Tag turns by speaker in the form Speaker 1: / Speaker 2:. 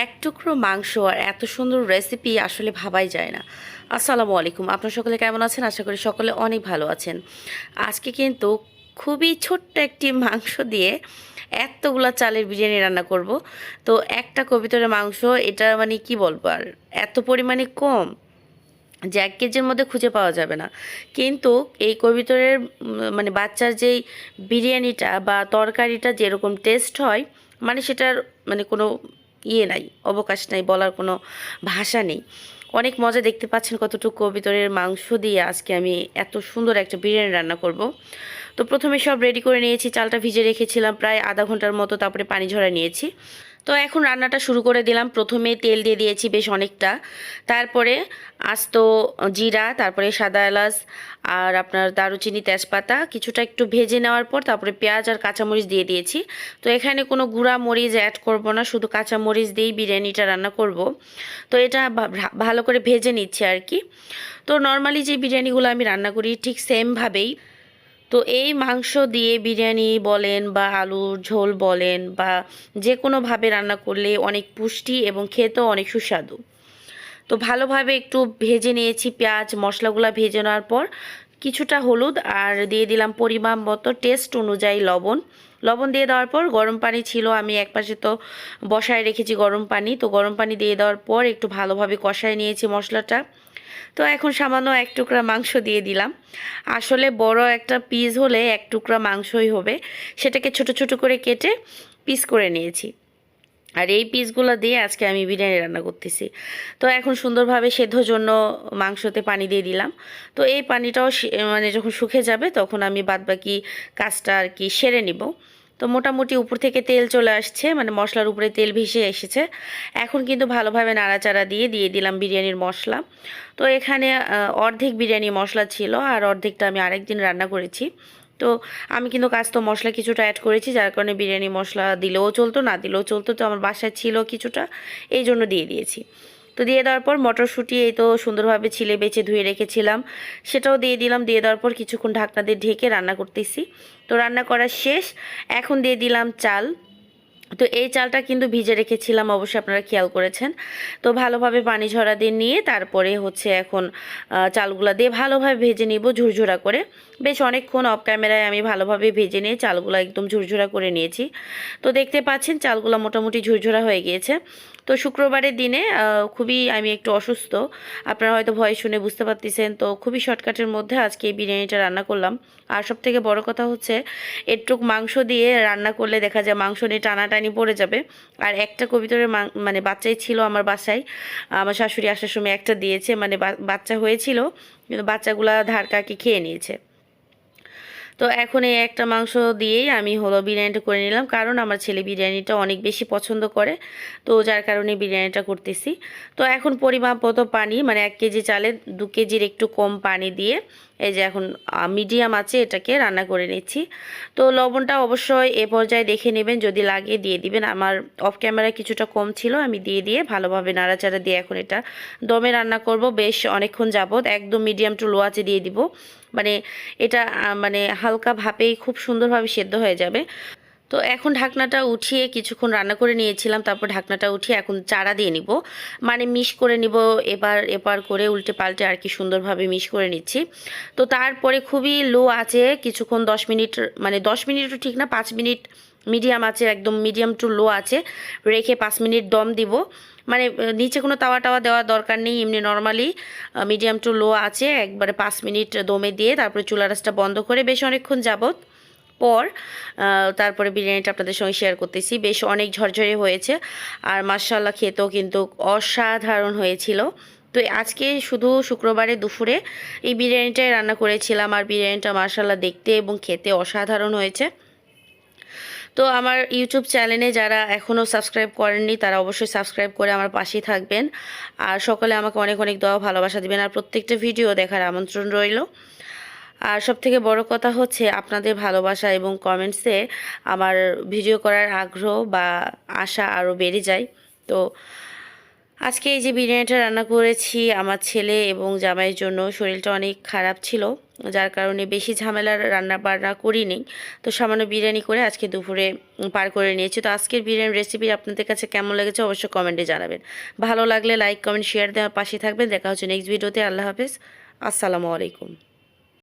Speaker 1: এক টুকরো মাংস আর এত সুন্দর রেসিপি আসলে ভাবাই যায় না। আসসালামু আলাইকুম, আপনার সকলে কেমন আছেন? আশা করি সকলে অনেক ভালো আছেন। আজকে কিন্তু খুবই ছোট্ট একটি মাংস দিয়ে এতগুলা চালের বিরিয়ানি রান্না করব। তো একটা কবিতরের মাংস, এটা মানে কি বলবো আর, এত পরিমাণে কম যে 1 কেজির মধ্যে খুঁজে পাওয়া যাবে না। কিন্তু এই কবিতরের মানে বাচ্চার যেই বিরিয়ানিটা বা তরকারিটা যেরকম টেস্ট হয়, মানে সেটার মানে কোনো নাই, অবকাশ নাই, বলার কোনো ভাষা নেই। অনেক মজা, দেখতে পাচ্ছেন কতটুকু কবিতরের মাংস দিয়ে আজকে আমি এত সুন্দর একটা বিরিয়ানি রান্না করব। তো প্রথমে সব রেডি করে নিয়েছি, চালটা ভিজে রেখেছিলাম প্রায় আধা ঘন্টার মতো, তারপরে পানি ঝরা নিয়েছি। তো এখন রান্নাটা শুরু করে দিলাম। প্রথমে তেল দিয়ে দিয়েছি বেশ অনেকটা, তারপরে আস্ত জিরা, তারপরে সাদা এলাচ আর আপনার দারুচিনি, তেজপাতা কিছুটা একটু ভেজে নেওয়ার পর তারপরে পেঁয়াজ আর কাঁচামরিচ দিয়ে দিয়েছি। তো এখানে কোনো গুঁড়া মরিচ অ্যাড করব না, শুধু কাঁচামরিচ দিয়েই বিরিয়ানিটা রান্না করব। তো এটা ভালো করে ভেজে নিচ্ছি আর কি। তো নর্মালি যে বিরিয়ানিগুলো আমি রান্না করি ঠিক সেমভাবেই। তো এই মাংস দিয়ে বিরিয়ানি বলেন বা আলুর ঝোল বলেন বা যে কোনোভাবে রান্না করলে অনেক পুষ্টি এবং খেতেও অনেক সুস্বাদু। তো ভালোভাবে একটু ভেজে নিয়েছি, পেঁয়াজ মশলাগুলো ভেজে নেওয়ার পর কিছুটা হলুদ আর দিয়ে দিলাম পরিমাণ মতো টেস্ট অনুযায়ী লবণ। লবণ দিয়ে দেওয়ার পর গরম পানি ছিল, আমি একপাশে তো বসায় রেখেছি গরম পানি। তো গরম পানি দিয়ে দেওয়ার পর একটু ভালোভাবে কষায় নিয়েছি মশলাটা। তো এখন সামান্য এক টুকরা মাংস দিয়ে দিলাম। আসলে বড় একটা পিস হলে এক টুকরা মাংসই হবে, সেটাকে ছোট ছোট করে কেটে পিস করে নিয়েছি। আর এই পিসগুলো দিয়ে আজকে আমি বিরিয়ানি রান্না করতেছি। তো এখন সুন্দরভাবে সেদ্ধর জন্য মাংসতে পানি দিয়ে দিলাম। তো এই পানিটাও মানে যখন শুকিয়ে যাবে তখন আমি বাদবাকি কাজটা আর কি সেরে নিব। তো মোটামুটি উপর থেকে তেল চলে আসছে, মানে মশলার উপরে তেল ভেসে এসেছে। এখন কিন্তু ভালোভাবে নাড়াচাড়া দিয়ে দিয়ে দিলাম বিরিয়ানির মশলা। তো এখানে অর্ধেক বিরিয়ানি মশলা ছিল আর অর্ধেকটা আমি আরেকদিন রান্না করেছি। তো আমি কিন্তু কাস্ত মশলা কিছুটা অ্যাড করেছি, যার কারণে বিরিয়ানি মশলা দিলেও চলতো, না দিলেও চলতো। তো আমার বাসায় ছিল কিছুটা, এই জন্য দিয়ে দিয়েছি। তো দিয়ে দেওয়ার পর মটরশুঁটি এই তো সুন্দরভাবে ছিলে বেছে ধুয়ে রেখেছিলাম, সেটাও দিয়ে দিলাম। দিয়ে দেওয়ার পর কিছুক্ষণ ঢাকনা দিয়ে ঢেকে রান্না করতেছি। তো রান্না করা শেষ, এখন দিয়ে দিলাম চাল। তো এই চালটা কিন্তু ভিজে রেখেছিলাম, অবশ্যই আপনারা খেয়াল করেছেন। তো ভালোভাবে পানি ঝরা দিয়ে নিয়ে তারপরে হচ্ছে এখন চালগুলা দিয়ে ভালোভাবে ভেজে নিব ঝুরঝুরা করে। বেশ অনেকক্ষণ অফ ক্যামেরায় আমি ভালোভাবে ভেজে নিয়ে চালগুলো একদম ঝুরঝুরা করে নিয়েছি। তো দেখতে পাচ্ছেন চালগুলো মোটামুটি ঝুরঝুরা হয়ে গিয়েছে। তো শুক্রবারের দিনে খুবই আমি একটু অসুস্থ, আপনারা হয়তো ভয়েস শুনে বুঝতে পারতেছেন। তো খুবই শর্টকাটের মধ্যে আজকে এই বিরিয়ানিটা রান্না করলাম। আর সবথেকে বড় কথা হচ্ছে একটুক মাংস দিয়ে রান্না করলে দেখা যায় মাংস নিয়ে টানাটানি পড়ে যাবে। আর একটা কবিতরের মানে বাচ্চাই ছিল আমার বাসায়, আমার শাশুড়ি আসার সময় একটা দিয়েছে, মানে বাচ্চা হয়েছিল কিন্তু বাচ্চাগুলা ধার কাকে খেয়ে নিয়েছে। তো এখন এই একটা মাংস দিয়েই আমি হলো বিরিয়ানিটা করে নিলাম, কারণ আমার ছেলে বিরিয়ানিটা অনেক বেশি পছন্দ করে। তো যার কারণে বিরিয়ানিটা করতেছি। তো এখন পরিমাপ মতো পানি, মানে 1 কেজি চালে 2 কেজির একটু কম পানি দিয়ে এই যে এখন মিডিয়াম আছে এটাকে রান্না করে নিচ্ছি। তো লবণটা অবশ্যই এ পর্যায়ে দেখে নেবেন, যদি লাগে দিয়ে দিবেন। আমার অফ ক্যামেরায় কিছুটা কম ছিল, আমি দিয়ে দিয়ে ভালোভাবে নাড়াচাড়া দিয়ে এখন এটা দমে রান্না করব বেশ অনেকক্ষণ যাবত। একদম মিডিয়াম টু লো আঁচে দিয়ে দিব, মানে এটা মানে হালকা ভাপেই খুব সুন্দরভাবে সেদ্ধ হয়ে যাবে। তো এখন ঢাকনাটা উঠিয়ে কিছুক্ষণ রান্না করে নিয়েছিলাম, তারপর ঢাকনাটা উঠিয়ে এখন চাড়া দিয়ে নিব, মানে মিশ করে নিব। এবার এপার করে উল্টে পাল্টে আর কি সুন্দরভাবে মিশ করে নিচ্ছি। তো তারপরে খুবই লো আছে কিছুক্ষণ 10 মিনিট, মানে 10 মিনিটও ঠিক না, 5 মিনিট মিডিয়াম আছে, একদম মিডিয়াম টু লো আছে রেখে 5 মিনিট দম দিব। মানে নিচে কোনো তাওয়া টাওয়া দেওয়ার দরকার নেই, এমনি নর্মালি মিডিয়াম টু লো আছে একবারে 5 মিনিট দমে দিয়ে তারপরে চুলা রাসটা বন্ধ করে বেশ অনেকক্ষণ যাবত পর তারপরে বিরিয়ানিটা আপনাদের সঙ্গে শেয়ার করতেছি। বেশ অনেক ঝরঝরে হয়েছে আর মাশাআল্লাহ খেতেও কিন্তু অসাধারণ হয়েছিল। তো আজকে শুধু শুক্রবারে দুপুরে এই বিরিয়ানিটাই রান্না করেছিলাম, আর বিরিয়ানিটা মাশাআল্লাহ দেখতে এবং খেতে অসাধারণ হয়েছে। তো আমার ইউটিউব চ্যানেলে যারা এখনও সাবস্ক্রাইব করেননি তারা অবশ্যই সাবস্ক্রাইব করে আমার পাশেই থাকবেন। আর সকলে আমাকে অনেক অনেক দোয়া ভালোবাসা দিবেন, আর প্রত্যেকটা ভিডিও দেখার আমন্ত্রণ রইল। আর সবথেকে বড় কথা হচ্ছে আপনাদের ভালোবাসা এবং কমেন্টসে আমার ভিডিও করার আগ্রহ বা আশা আরও বেড়ে যায়। তো আজকে এই যে বিরিয়ানিটা রান্না করেছি আমার ছেলে এবং জামাইয়ের জন্য। শরীরটা অনেক খারাপ ছিল, যার কারণে বেশি ঝামেলার রান্না বান্না করিনি। তো সামান্য বিরিয়ানি করে আজকে দুপুরে পার করে নিয়েছি। তো আজকের বিরিয়ানির রেসিপি আপনাদের কাছে কেমন লেগেছে অবশ্যই কমেন্টে জানাবেন। ভালো লাগলে লাইক কমেন্ট শেয়ার দেওয়ার পাশে থাকবেন। দেখা হচ্ছে নেক্সট ভিডিওতে। আল্লাহ হাফেজ, আসসালামু আলাইকুম।